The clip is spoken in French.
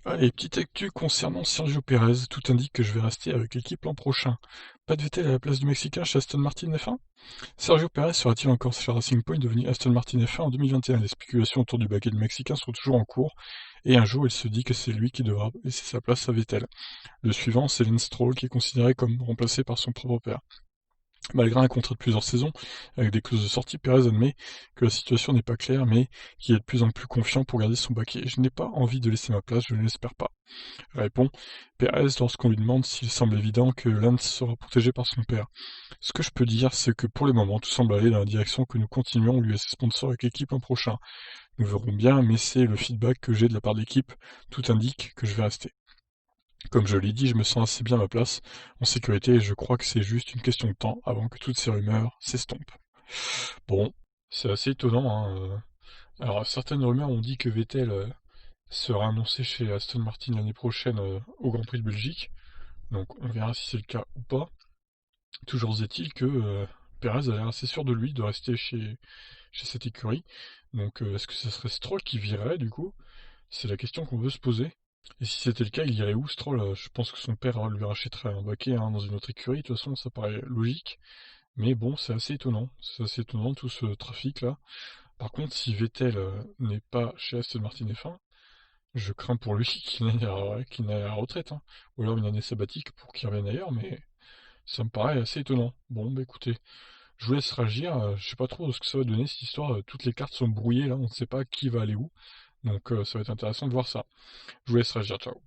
Allez, petite actu concernant Sergio Pérez, tout indique que je vais rester avec l'équipe l'an prochain. Pas de Vettel à la place du Mexicain chez Aston Martin F1? Sergio Pérez sera-t-il encore chez Racing Point devenu Aston Martin F1 en 2021? Les spéculations autour du baquet du Mexicain sont toujours en cours, et un jour il se dit que c'est lui qui devra laisser sa place à Vettel. Le suivant, c'est Lance Stroll, qui est considéré comme remplacé par son propre père. Malgré un contrat de plusieurs saisons, avec des clauses de sortie, Pérez admet que la situation n'est pas claire, mais qu'il est de plus en plus confiant pour garder son baquet. Je n'ai pas envie de laisser ma place, je ne l'espère pas, répond Pérez lorsqu'on lui demande s'il semble évident que Lance sera protégé par son père. Ce que je peux dire, c'est que pour le moment, tout semble aller dans la direction que nous continuons l'US sponsor avec l'équipe l'an prochain. Nous verrons bien, mais c'est le feedback que j'ai de la part de l'équipe. Tout indique que je vais rester. Comme je l'ai dit, je me sens assez bien à ma place, en sécurité, et je crois que c'est juste une question de temps avant que toutes ces rumeurs s'estompent. Bon, c'est assez étonnant, hein. Alors, certaines rumeurs ont dit que Vettel sera annoncé chez Aston Martin l'année prochaine au Grand Prix de Belgique. Donc on verra si c'est le cas ou pas. Toujours est-il que Perez a l'air assez sûr de lui, de rester chez cette écurie. Donc est-ce que ce serait Stroll qui virerait du coup? C'est la question qu'on veut se poser. Et si c'était le cas, il irait où Stroll? Je pense que son père lui rachèterait un baquet hein, dans une autre écurie, de toute façon ça paraît logique. Mais bon, c'est assez étonnant. C'est assez étonnant tout ce trafic là. Par contre, si Vettel n'est pas chez Aston Martin F1, je crains pour lui qu'il n'aille à la retraite, hein. Ou alors une année sabbatique pour qu'il revienne ailleurs, mais ça me paraît assez étonnant. Bon, bah écoutez, je vous laisse réagir. Je sais pas trop ce que ça va donner cette histoire. Toutes les cartes sont brouillées là, on ne sait pas qui va aller où. Donc ça va être intéressant de voir ça. Je vous laisse réagir, ciao.